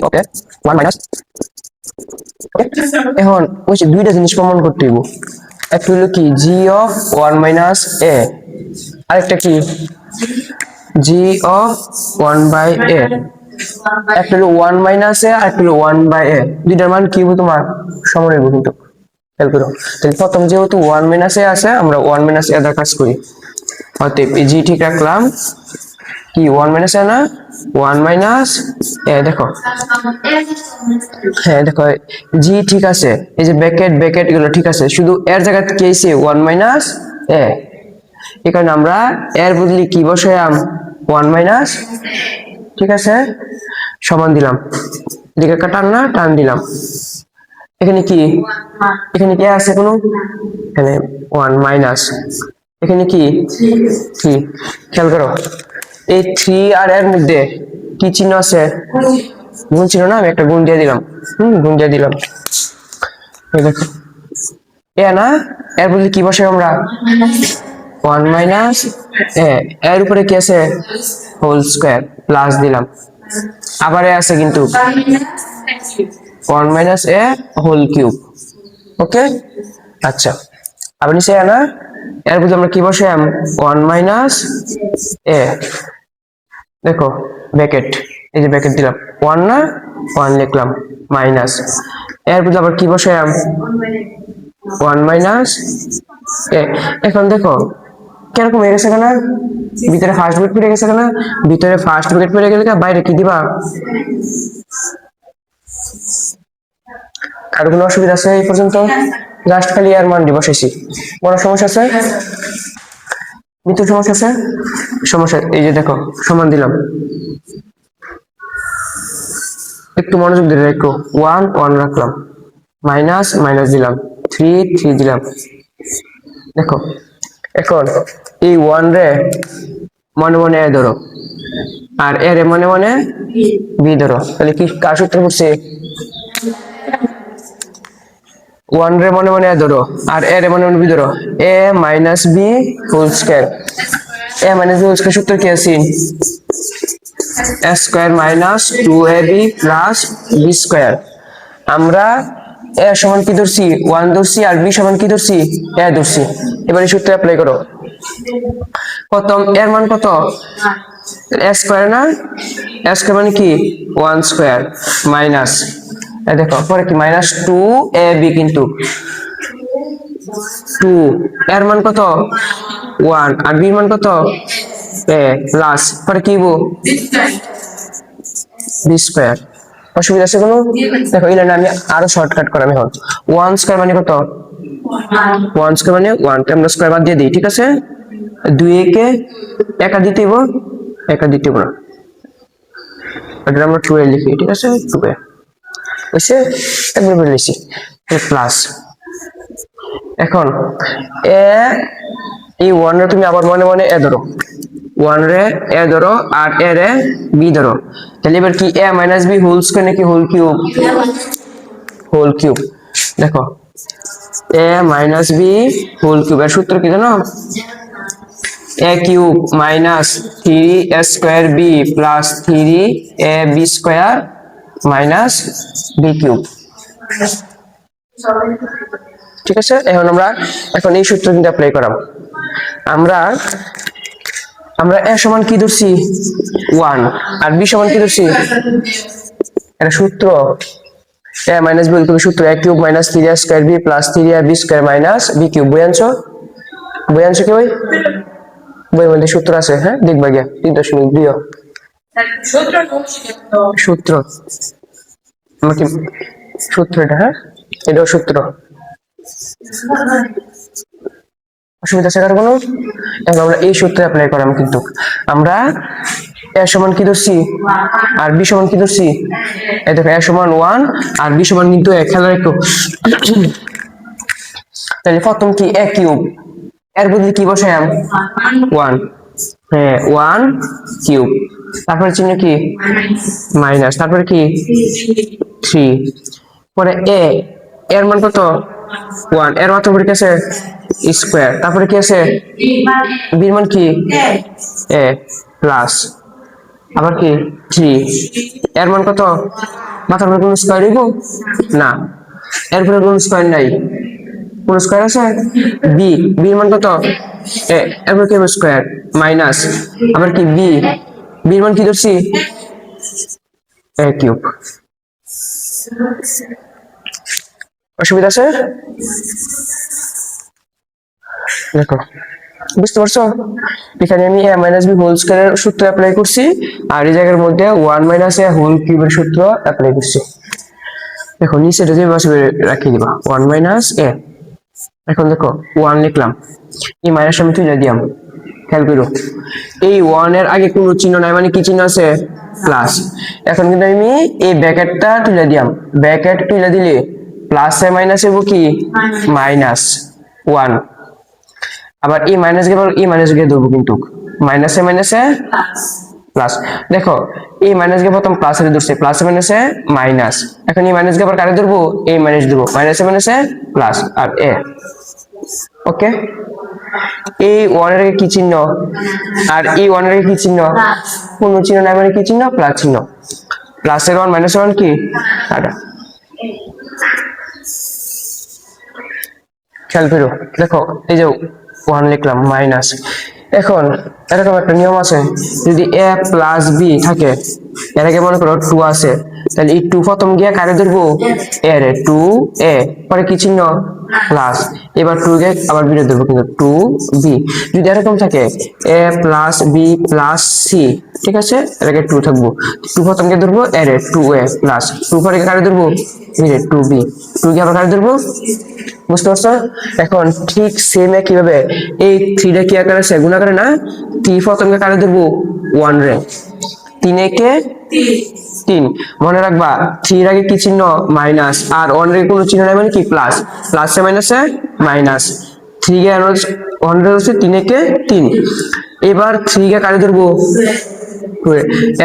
ওকে 1 minus ওকে। এখন ওই যে দুইটা জিনিস প্রমাণ করতে হইব, একটা হলো কি জি অফ 1 মাইনাস এ, আরেকটা কি জি অফ 1 বাই এ। একটা হলো 1 মাইনাস এ আর একটা হলো 1 বাই এ, দুইটার মান কি হবে তোমার সমান হইব কিন্তু খেয়াল করো। তাহলে প্রথম যেহেতু 1 মাইনাস এ আছে আমরা 1 মাইনাস এ দা কাজ করি, অতএব এই জি ঠিক রাখলাম কি 1 মাইনাস এ না 1 মাইনাস এ, দেখো হ্যাঁ দেখো জি ঠিক আছে, এই যে ব্র্যাকেট ব্র্যাকেট এগুলো ঠিক আছে, শুধু এর জায়গায় কি আছে 1 মাইনাস এ, এই কারণে আমরা এর বদলে কি বসাইলাম 1 মাইনাস, ঠিক আছে সমান দিলাম, এদিকে একটা টান না টান দিলাম, এখানে কি আছে কোনো, এখানে 1 মাইনাস, এখানে কি 3, খেয়াল করো এই 3 আর এর মধ্যে কি চিহ্ন আছে, গুণ চিহ্ন না, আমি একটা গুণ দিয়ে দিলাম, গুণ দিয়ে দিলাম, এই দেখো এ না, এর বদলে কি বসাই আমরা 1 মাইনাস এ, এর উপরে কি আছে হোল স্কয়ার প্লাস দিলাম, আবার এ আছে কিন্তু 1 মাইনাস এ হোল কিউব, ওকে আচ্ছা। আবার নিচে না, এর বদলে আমরা কি বসাইলাম 1 মাইনাস এ, দেখো ব্র্যাকেট, এই যে ব্র্যাকেট দিলাম 1 না 1 লিখলাম মাইনাস, এর বদলে আবার কি বসাইলাম 1 মাইনাস এ। এখন দেখো কিরকম হয়ে গেছে কেন, ভিতরে ফার্স্ট ব্র্যাকেট পড়ে গেছে কেন, ভিতরে ফার্স্ট ব্র্যাকেট পড়ে গেলে বাইরে কি দিবা, আর কোনো অসুবিধা আছে এই পর্যন্ত, জাস্ট খালি এর মান দি বসাইছি, বড় সমস্যা আছে ভিতরে সমস্যা আছে, সমস্যা এই যে দেখো সমান দিলাম, একটু মনোযোগ দিয়ে রাখো 1 1 রাখলাম, মাইনাস মাইনাস দিলাম, 3 3 দিলাম, দেখো এখন এই 1 রে মনে মনে এ ধরো আর এ রে মনে মনে বি ধরো, তাহলে কি কার সূত্র পড়ছে 1 রে মনে মনে এ ধরো আর এ রে মনে মনে বি ধরো, A minus B whole square, A minus B whole square সূত্র কি আছে A square minus 2ab plus B square, আমরা এ সমান কি ধরছি 1 ধরছি আর বি সমান কি ধরছি এ ধরছি, এবারে সূত্র অ্যাপ্লাই করো, প্রথম এর মান কত এ স্কয়ার না, এ স্কয়ার মানে কি 1 স্কয়ার মাইনাস, এই দেখো পরে কি মাইনাস 2ab, কিন্তু 2 এর মান কত 1 আর বি মান কত এ প্লাস পরে কি হবো বি স্কয়ার, অসুবিধা আছে কোনো, দেখো এই লাইনে আমি আরো শর্টকাট করাম, এখন 1 স্কয়ার মানে কত 1 স্কয়ার মানে 1 কে আমরা স্কয়ার বাদ দিয়ে দিই, ঠিক আছে 2 কে একা দিতে হইব, একা দিতে হইব না, এটা আমরা 2 এ লিখি, ঠিক আছে 2 এ হইছে, একবার বলে লিখি প্লাস, এখন এ এই 1 রে তুমি আবার মনে মনে এ ধরো, 1 রে এ ধরো আর এ রে বি ধরো, তাহলে এবার কি A minus B whole square নাকি হোল কিউব, হোল কিউব, দেখো A minus B whole cube, এর সূত্র কি জানো A cube minus 3 A square B plus 3 A B square minus B cube, ঠিক আছে। এখন এই সূত্র কিন্তু অ্যাপ্লাই করাম, আমরা এ সমান কি ধরছি 1 আর বি সমান কি ধরছি, এটা সূত্র এ মাইনাস বি তুমি সূত্র A cube minus 3 A square B plus 3 A B square minus B cube, বই আনছো কি ভাই, বই মধ্যে সূত্র আছে, হ্যাঁ দেখবা গিয়া 3.2 সূত্র আমাকে সূত্র এটা, হ্যাঁ এটাও সূত্র, অসুবিধা আছে কার কোনো, এখন আমরা এই সূত্র অ্যাপ্লাই করলাম, কিন্তু আমরা এ সমান কি ধরছি আর বি সমান কি ধরছি, এই দেখো এ সমান 1 আর বি সমান কিন্তু খেয়াল রাখো, তাহলে প্রথম কি এ কিউব, এর বদলে কি বসাইলাম 1, হ্যাঁ 1 কিউব, তারপরে চিহ্ন কি মাইনাস, তারপরে কি 3, পরে এ এর মান কত 1, এর মাত্র পরে কি আছে স্কয়ার, তারপরে কি আছে বি এর মান কি এ প্লাস, আবার কি 3, এর মান কত? মাথার উপরে কোনো স্কয়ার দিব না, এরপরে কোনো স্কয়ার নাই, কোন স্কয়ার আছে? বি, বি এর মান কত? এ, এরপর কি স্কয়ার মাইনাস, আবার কি বি, বি এর মান কি ধরছি? এ কিউব। অসুবিধা আছে? দেখো, বুঝতে পারছো? এখানে আমি a মাইনাস বি হোল স্কয়ারের সূত্র অ্যাপ্লাই করছি, আর এই জায়গার মধ্যে 1 মাইনাস a হোল কিউবের সূত্র অ্যাপ্লাই করছি। দেখো নিচে এটা যে বসে রাখি দিবা 1 মাইনাস a। এখন দেখো 1 লিখলাম, এই মাইনাস আমি তুলে দিলাম, খেয়াল করো এই 1 এর আগে কোনো চিহ্ন নাই, মানে কি চিহ্ন আছে? প্লাস। এখন কিন্তু আমি এই ব্র্যাকেটটা তুলে দিলাম, ব্র্যাকেট তুলে দিলে প্লাসে মাইনাসে কি মাইনাস 1, আবার এই মাইনাস গেলে এই মাইনাস গিয়ে ধরবো, কিন্তু মাইনাসে মাইনাসে প্লাস। দেখো এই মাইনাস কে প্রথম প্লাসে ধরছে, প্লাসে মাইনাসে মাইনাস, এখন এই মাইনাস কে আবার কারে ধরবো? এই মাইনাস ধরবো, মাইনাসে মাইনাসে প্লাস আর এ। ওকে, এই 1 এর কি চিহ্ন আর এই 1 এর কি চিহ্ন? কোন চিহ্ন নাই, মানে কি চিহ্ন? প্লাস চিহ্ন। প্লাসের 1 মাইনাসের 1 কি আর খেয়াল করো। দেখো এই যে 1 লিখলাম মাইনাস, এখন এরকম একটা নিয়ম আছে, যদি a প্লাস b থাকে, এর আগে মনে করো 2 আছে, তাহলে এই 2 প্রথম গিয়ে কারে ধরবো? a রে, 2a, পরে কি চিহ্ন? প্লাস, এবার 2 কে আবার b রে ধরবো, কিন্তু 2b। যদি এরকম থাকে a plus b plus c, ঠিক আছে, এর আগে 2 থাকবো, 2 প্রথম কে ধরবো a রে, 2a প্লাস 2 পরে কারে ধরবো? b রে, 2b, 2 কে আবার কারে ধরবো? বুঝতে পারছো? এখন ঠিক সেম কিভাবে এই 3 টা কি আকারে আছে? গুণ আকারে না, 3 প্রথমকে কারে ধরবো? 1 রে, 3 একে 3, মনে রাখবা 3 এর আগে কি চিহ্ন? মাইনাস, আর 1 এর কোনো চিহ্ন নাই, মানে কি প্লাস, প্লাসে মাইনাসে মাইনাস, 3 কে 1 রে হচ্ছে 3 একে 3, এবার 3 কে কারে ধরবো?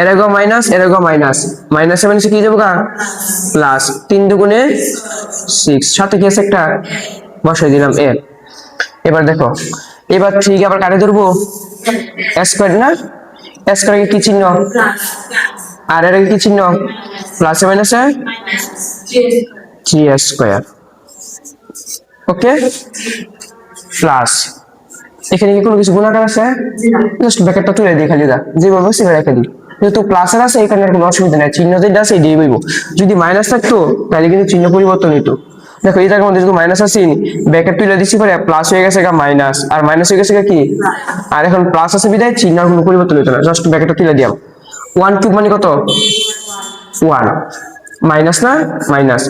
এরগো মাইনাস, এরগো মাইনাস, মাইনাসে মাইনাসে কি যাবো গা? প্লাস, 3 দুগুণে 6, সাথে কি আছে একটা বসাই দিলাম এ। এবার দেখো, এবার 3 কে আবার কারে ধরবো? স্কয়ার না, স্কয়ার কি চিহ্ন? আর এর কি চিহ্ন? প্লাসে মাইনাসে 3 স্কয়ার। ওকে, প্লাস, এখানে কি কোনো কিছু গুণাকার আছে? জাস্ট ব্র্যাকেটটা তুলে দিই, খালি দা যেভাবে বসে রেখে দিই, যেহেতু প্লাসের আছে এখানে কোনো অসুবিধা নাই, চিহ্ন যেটা আছে এটাই বইব। যদি মাইনাস থাকতো তাহলে কিন্তু চিহ্ন পরিবর্তন হইতো। দেখো এই জায়গার মধ্যে যদি মাইনাস আছে, ব্র্যাকেট তুলে দিচ্ছি পরে প্লাস হয়ে গেছে গা মাইনাস, আর মাইনাস হয়ে গেছে গা কি, আর এখন প্লাস আছে বিদায় চিহ্ন কোনো পরিবর্তন হইতো না, জাস্ট ব্র্যাকেটটা তুলে দিলাম। 1 কিউব মানে কত? 1 মাইনাস না মাইনাস,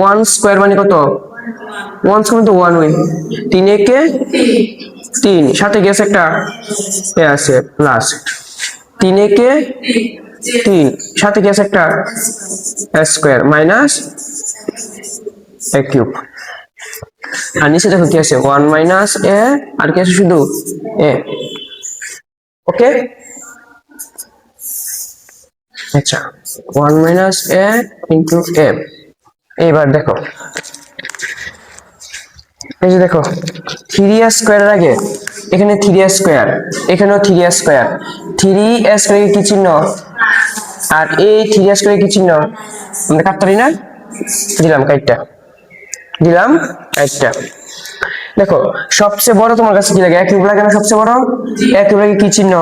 1 স্কয়ার মানে কত? 1 স্কয়ার তো 1 হয়, 3 একে 3, সাথে গেছে একটা এ আছে প্লাস, 3 একে 3, সাথে গেছে একটা স্কয়ার মাইনাস a কিউব। আর নিচে দেখো কি আছে? 1 মাইনাস a, আর কি আছে? শুধু a। ওকে, আচ্ছা, 1 মাইনাস a ইনটু a। এবার দেখো এই যে দেখো 3a স্কয়ারের আগে এখানে 3a স্কয়ার, এখানেও 3a স্কয়ার, 3a স্কয়ারে কি চিহ্ন? আর এই 3a স্কয়ারে কি চিহ্ন? আমরা কাটতারি না, দিলাম কাটটা, দিলাম কাটটা। দেখো সবচেয়ে বড় তোমার কাছে কি লাগে? এক কিউব লাগে না সবচেয়ে বড়? এক কিউব লাগে কি চিহ্ন?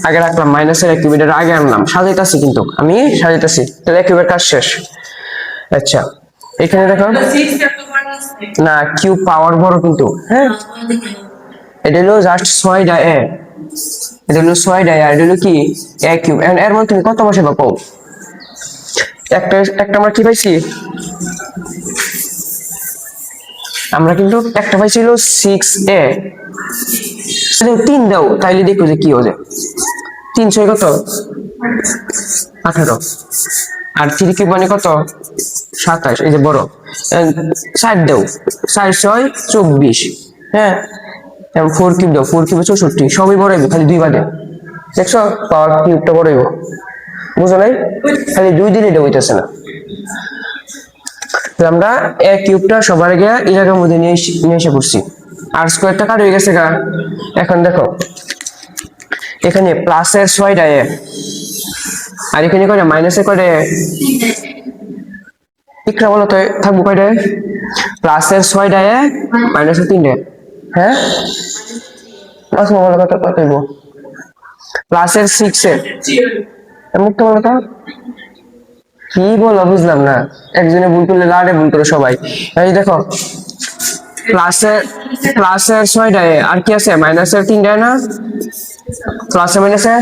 আগে রাখলাম মাইনাসের এক কিউব, এটা আগে আনলাম, সাজাইতাছি কিন্তু আমি সাজাইতাছি, তাহলে এক কিউবের কাজ শেষ। আচ্ছা এখানে দেখো না, কিউব পাওয়ার বড় কিন্তু, হ্যাঁ এটা হলো জাস্ট 6টা এ, এটা হলো 6টা আর এটা হলো কি এ কিউব। এর মধ্যে তুমি কত বসে পাবো? একটা একটা আমরা কি পাইছি? আমরা কিন্তু একটা পাইছিল 6a, 3 দাও তাইলে দেখো যে কি হয়ে যায়। 300 কত? 18, আর 3 কিউব মানে কত? 27, এই যে বড় 60 দাও, 4 6 24, হ্যাঁ 4 কিউব দাও, 4 কিউবে 64, সবই বড় হবে খালি 2 বাদে। দেখছো পাওয়ার কিউবটা বড় হইব, বুঝো নাই? খালি 2 দিলে এটা হইতেছে না। আমরা a কিউবটা সবার আগে এই জায়গার মধ্যে নিয়ে এসে পড়ছি, আর স্কয়ারটা কাট হয়ে গেছে গা। এখন দেখো এখানে প্লাসের 6টা এ আর এখানে কয়টা মাইনাসের কয়টা এ ইকরা বলো তো থাকবো কয়টা প্লাসের 6টা এ মাইনাসের 3টা হ্যাঁ প্লাস বলো কত কত হইব প্লাসের 6 এ মুক্ত বলো তো কি বলো বুঝলাম না একজনে ভুল করলে লাড়ে ভুল করে সবাই এই দেখো প্লাসের 6টা এ আর কি আছে মাইনাসের 3টা না প্লাসে মাইনাসে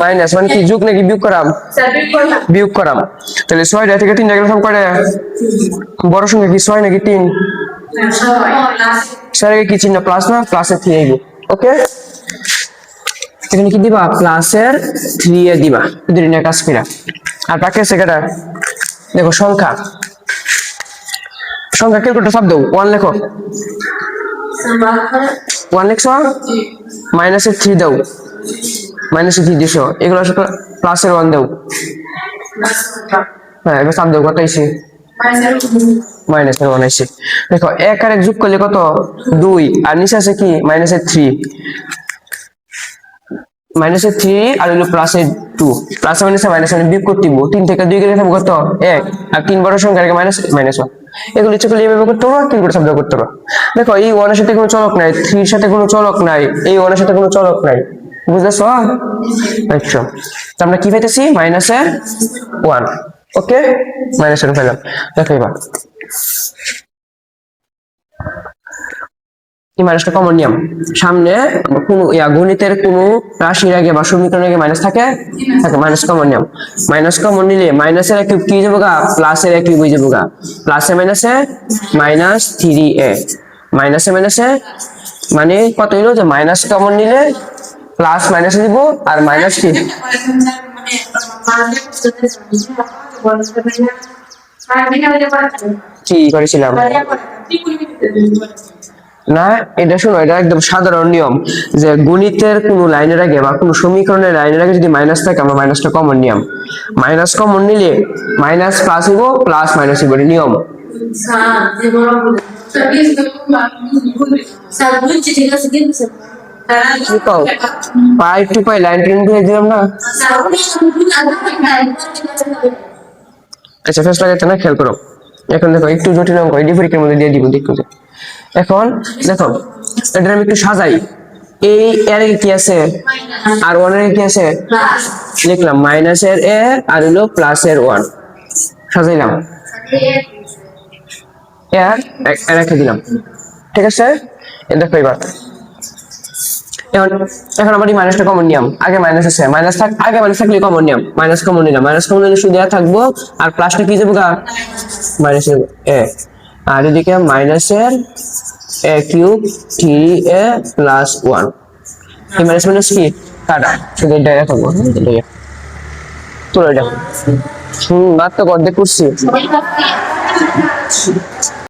মাইনাস মানে কি যোগ নাকি বিয়োগ করাম বিয়োগ করাম তাহলে 6টা থেকে 3টা গেলে সব করে বড় সংখ্যা কি 6 নাকি 3 6 কি চিহ্ন প্লাস না প্লাসের 3 আইবো ওকে এখানে কি দিবা প্লাসের 3 এ দিবা দুই দিনের কাজ কইরা আর বাকি আছে কয়টা দেখো সংখ্যা ক্যালকুলেটর সব দাও 1 লেখো 1 লিখছো মাইনাসের 3 দাও মাইনাসের 3 দিছো এগুলো সব প্লাসের 1 দাও হ্যাঁ এবার সব দাও কত আইছে মাইনাসের 1 আইছে দেখো 1 আর 1 যোগ করলে কত 2 আর নিচে আছে কি মাইনাসের 3 মাইনাসের 3 আর হলো প্লাসের 2 প্লাস মাইনাসে বিয়োগ করতে দিব 3 থেকে 2 গেলে থাকবে কত 1 আর 3 বড় সংখ্যা আগে মাইনাস 1 এগুলো ইচ্ছে করলে এইভাবে করতে পারো কিন্তু শব্দ করতে পারো দেখো এই 1 এর সাথে কোনো চলক নাই 3 এর সাথে কোনো চলক নাই এই 1 এর সাথে কোনো চলক নাই বুঝছো আচ্ছা তো আমরা কি পাইতেছি মাইনাসের 1 ওকে মাইনাসের পেলাম দেখো এবার এই মাইনাসটা কমন নিয়ম সামনে কোনো গণিতের কোনো রাশির আগে বা সমীকরণের আগে মাইনাস থাকে মাইনাস কমন নিলে মাইনাসের কিউব কি যাবো গা প্লাসের কিউব হয়ে যাবো গা প্লাসে মাইনাসে মাইনাস 3a মাইনাসে মানে কত হইলো যে মাইনাস কমন নিলে প্লাস মাইনাসে দিব আর মাইনাস কি করেছিলাম না এটা শোনো এটা একদম সাধারণ নিয়ম যে গণিতের কোন লাইনের আগে বা কোন সমীকরণের লাইনের আগে যদি মাইনাস থাকে আমরা মাইনাসটা কমন নিয়ম মাইনাস কমন নিলে মাইনাস প্লাস হইব প্লাস মাইনাস হইব নিয়ম পাই টু পাই লাইন টেন দিয়ে দিলাম না আচ্ছা ফার্স্ট লাগাইতে না খেয়াল করো এখন দেখো একটু জটিল অঙ্ক এই পরীক্ষার মধ্যে দিয়ে দিব দেখো এখন দেখো এটা আমি একটু সাজাই এই এর কি আছে আর 1 এর কি আছে লিখলাম মাইনাসের এ আর হলো প্লাসের 1 সাজাইলাম এর রেখে দিলাম ঠিক আছে দেখো এবার এখন আবার এই মাইনাসটা কমন নিয়ম আগে মাইনাস আছে মাইনাস থাকলে কমন নিয়ম মাইনাস কমন নিলাম মাইনাস কমন নিলে শুধু দেয়া থাকবো আর প্লাসটা কি যাবে গা মাইনাসের এ আর এদিকে মাইনাসের a কিউব 3a প্লাস 1 এই মাইনাস মাইনাস কি কাটা শুধু এটা থাকবো তোরা এটা মাত্র অর্ধেক করছি